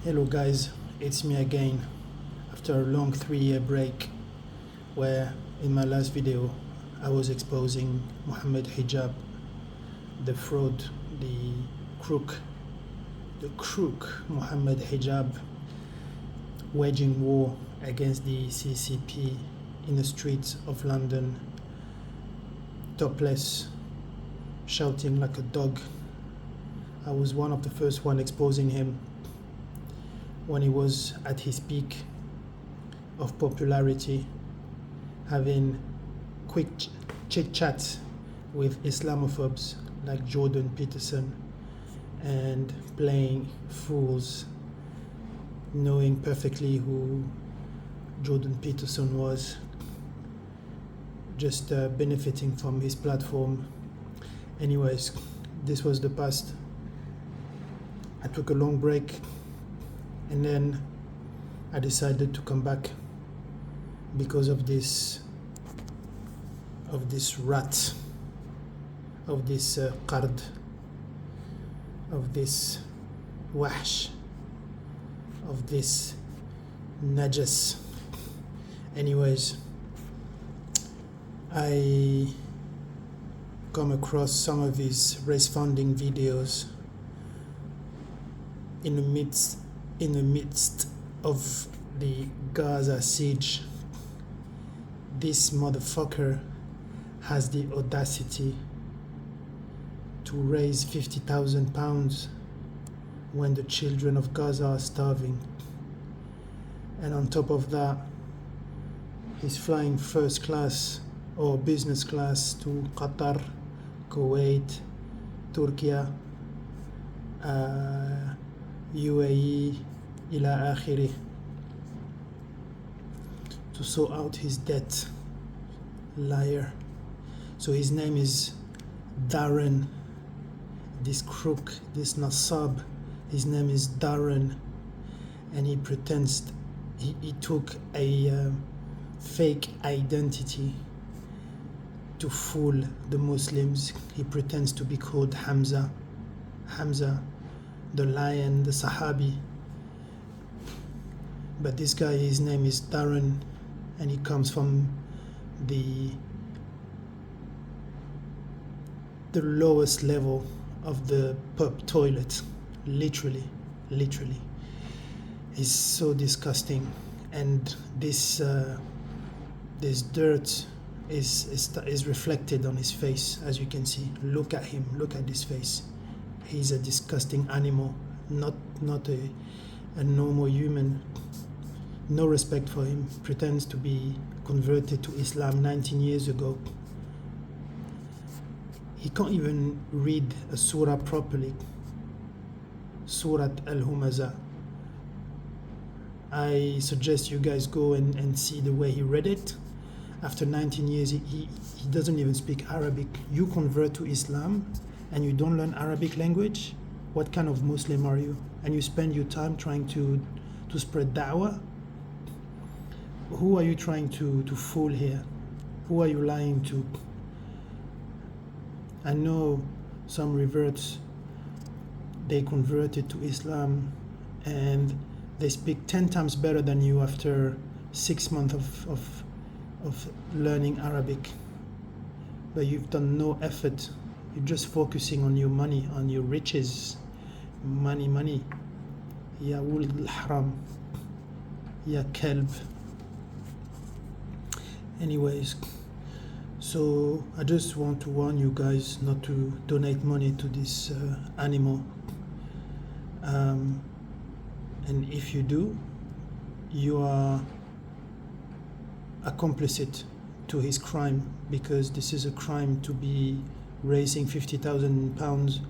Hello guys, it's me again after a long 3-year break where in my last video I was exposing Mohammed Hijab, the fraud, the crook Mohammed Hijab waging war against the CCP in the streets of London, topless, shouting like a dog. I was one of the first one exposing him when he was at his peak of popularity, having quick chit chats with Islamophobes like Jordan Peterson and playing fools, knowing perfectly who Jordan Peterson was, just benefiting from his platform. Anyways, this was the past. I took a long break and then I decided to come back because of this rat, of this qard, of this wahsh, of this najas. Anyways, I come across some of his race funding videos in the midst of the Gaza siege. This motherfucker has the audacity to raise £50,000 when the children of Gaza are starving. And on top of that, he's flying first class or business class to Qatar, Kuwait, Turkey, UAE, ila akhiri, to sort out his debt. Liar. So his name is Darren, this crook, this Nasab. His name is Darren, and he pretends he took a fake identity to fool the Muslims. He pretends to be called Hamza, the lion, the Sahabi. But this guy, his name is Darren, and he comes from the lowest level of the pub toilet. Literally. He's so disgusting, and this dirt is reflected on his face, as you can see. Look at him, look at this face. He's a disgusting animal, not a normal human. No respect for him. Pretends to be converted to Islam 19 years ago. He can't even read a surah properly. Surah Al-Humaza. I suggest you guys go and see the way he read it. After 19 years, he doesn't even speak Arabic. You convert to Islam and you don't learn Arabic language? What kind of Muslim are you? And you spend your time trying to spread da'wah? Who are you trying to fool here? Who are you lying to? I know some reverts, they converted to Islam and they speak 10 times better than you after 6 months of learning Arabic. But you've done no effort. You're just focusing on your money, on your riches. Money. Ya wulad al-haram. Ya kalb. Anyways, so I just want to warn you guys not to donate money to this animal. And if you do, you are complicit to his crime, because this is a crime to be raising £50,000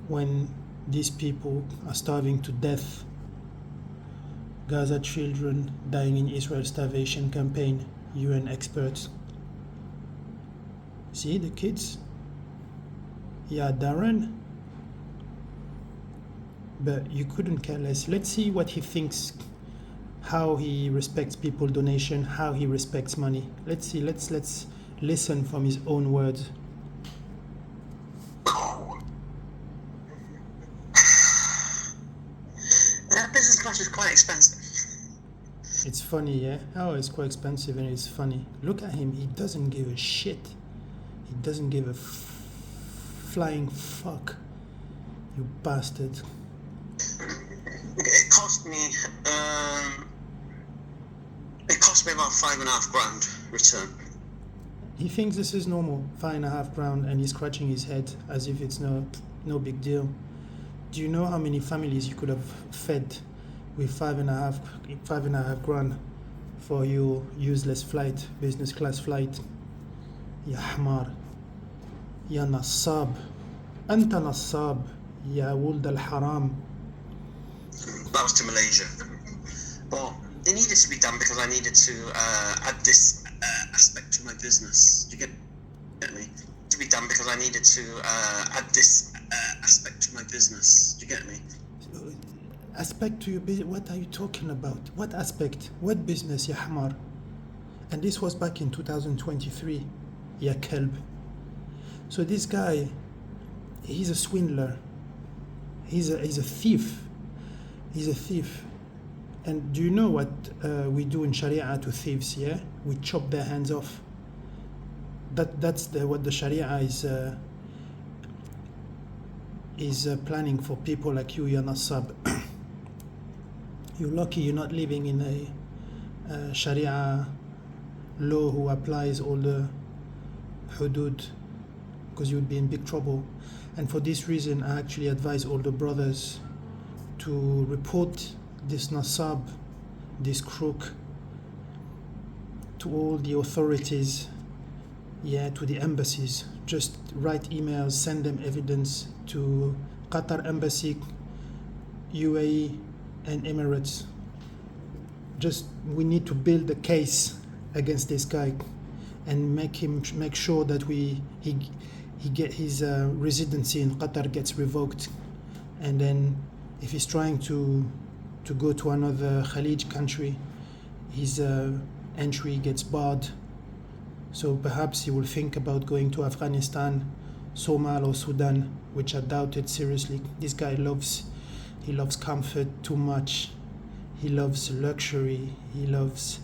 when these people are starving to death. Gaza children dying in Israel starvation campaign, UN experts. See the kids? Yeah, Darren. But you couldn't care less. Let's see what he thinks, how he respects people donation, how he respects money. Let's see, let's listen from his own words. That business class is quite expensive. It's funny, yeah? Oh, it's quite expensive and it's funny. Look at him, he doesn't give a shit. He doesn't give a flying fuck. You bastard. It cost me about $5,500 return. He thinks this is normal, £5,500, and he's scratching his head as if it's no big deal. Do you know how many families you could have fed with $5,500 for your useless flight, business class flight? Ya Hamar, ya Nassab, Anta Nassab, ya Wuld al Haram. That was to Malaysia. But it needed to be done because I needed to add this aspect to my business. Do you get me? To be done because I needed to add this aspect to my business. Do you get me? Aspect to your business? What are you talking about? What aspect? What business, ya Hamar? And this was back in 2023, ya Kelb. So this guy, he's a swindler. He's a thief. He's a thief. And do you know what we do in Sharia to thieves? Yeah, we chop their hands off. That's what the Sharia is planning for people like you, ya Nassab. You're lucky you're not living in a Sharia law who applies all the hudud, because you would be in big trouble. And for this reason, I actually advise all the brothers to report this Nassab, this crook, to all the authorities, to the embassies. Just write emails, send them evidence to Qatar Embassy, UAE and Emirates. We need to build a case against this guy and make sure that he get his residency in Qatar gets revoked, and then if he's trying to go to another Khalij country, his entry gets barred. So perhaps he will think about going to Afghanistan, Somalia or Sudan, which I doubt it seriously. This guy loves comfort too much. He loves luxury. He loves,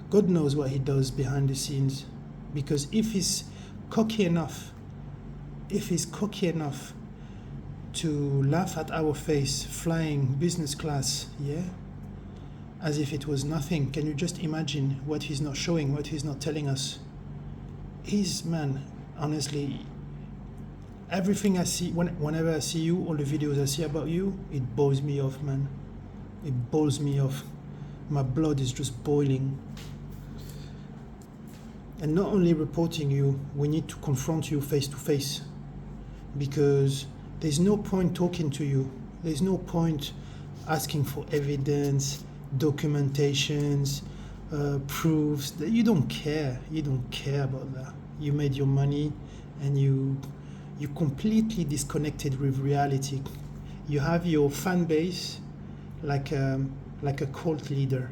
God knows what he does behind the scenes. Because if he's cocky enough to laugh at our face flying business class, as if it was nothing, can you just imagine what he's not showing, what he's not telling us? Man, honestly, everything I see, whenever I see you, all the videos I see about you, it boils me off, man. It boils me off. My blood is just boiling. And not only reporting you, we need to confront you face to face, because there's no point talking to you. There's no point asking for evidence, documentations, proofs. You don't care. You don't care about that. You made your money and you completely disconnected with reality. You have your fan base like a cult leader.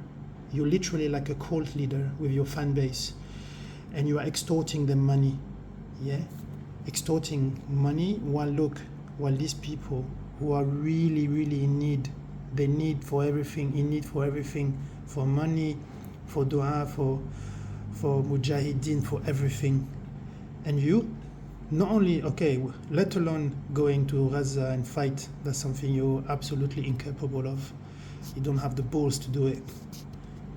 You're literally like a cult leader with your fan base, and you are extorting them money. Extorting money while these people who are really, really in need, they need for everything, for money, for dua, for mujahideen, for everything. And you, not only, let alone going to Gaza and fight, that's something you're absolutely incapable of. You don't have the balls to do it,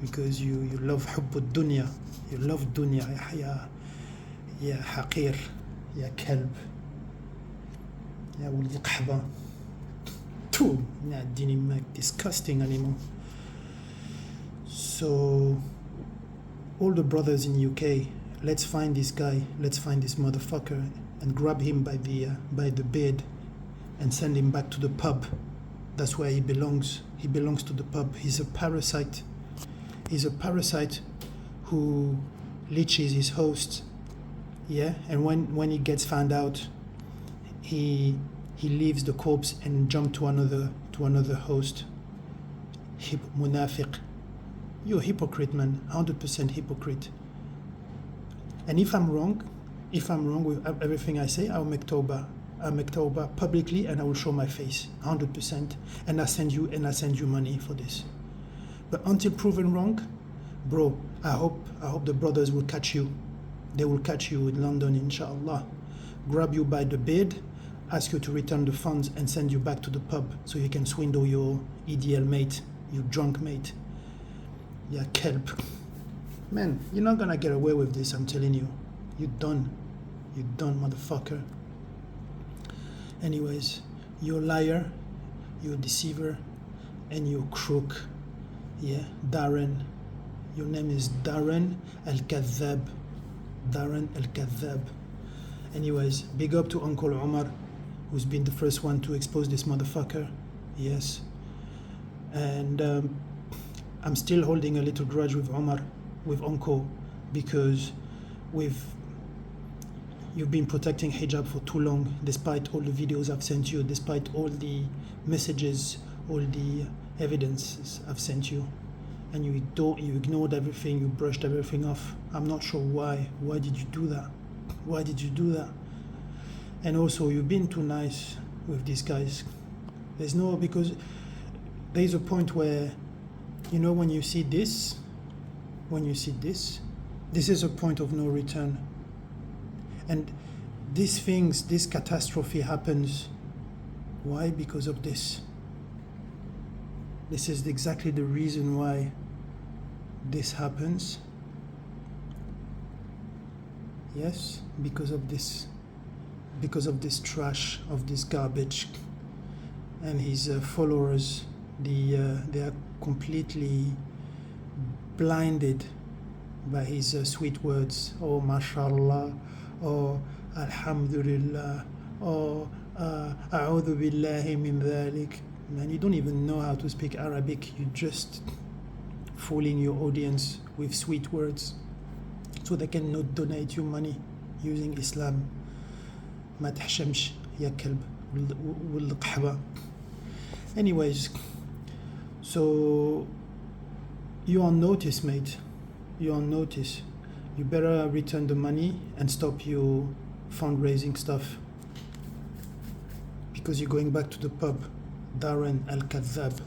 because you love hubb dunya. You love dunya, ya haqir, ya kalb, ya wuldi qahba. Disgusting animal. So, all the brothers in UK, let's find this guy, let's find this motherfucker, and grab him by the beard and send him back to the pub. That's where he belongs. He belongs to the pub. He's a parasite. He's a parasite who leeches his host. And when he gets found out, he leaves the corpse and jumps to another host. Munafiq. You're a hypocrite, man. 100% hypocrite. And if I'm wrong with everything I say, I'll make tawbah. I make tawbah publicly, and I will show my face 100%, and I send you money for this. But until proven wrong, bro, I hope the brothers will catch you. They will catch you in London, inshallah. Grab you by the beard, ask you to return the funds, and send you back to the pub so you can swindle your EDL mate, your drunk mate. Yeah, kelp. Man, you're not gonna get away with this, I'm telling you. You're done. You're done, motherfucker. Anyways, you're a liar, you're a deceiver, and you're a crook. Yeah, Darren. Your name is Darren Kazzaab. Darren Kazzaab. Anyways, big up to Uncle Omar, who's been the first one to expose this motherfucker. Yes. And I'm still holding a little grudge with Omar, with Uncle, because you've been protecting hijab for too long, despite all the videos I've sent you, despite all the messages, all the evidences I've sent you. And you ignored everything, you brushed everything off. I'm not sure why. Why did you do that? Why did you do that? And also, you've been too nice with these guys. Because there's a point where, when you see this, this is a point of no return. And this catastrophe happens. Why? Because of this. This is exactly the reason why this happens. Yes, because of this trash, of this garbage, and his followers. They are completely blinded by his sweet words. Oh, mashallah. Oh, alhamdulillah. Oh, a'udhu billahi min dhalik. Man, you don't even know how to speak Arabic. You're just fooling your audience with sweet words so they cannot donate you money using Islam. ما تحشمش يا كلب والقحبة. Anyways, so you're on notice, mate. You're on notice. You better return the money and stop your fundraising stuff, because you're going back to the pub. Darren Kazzaab.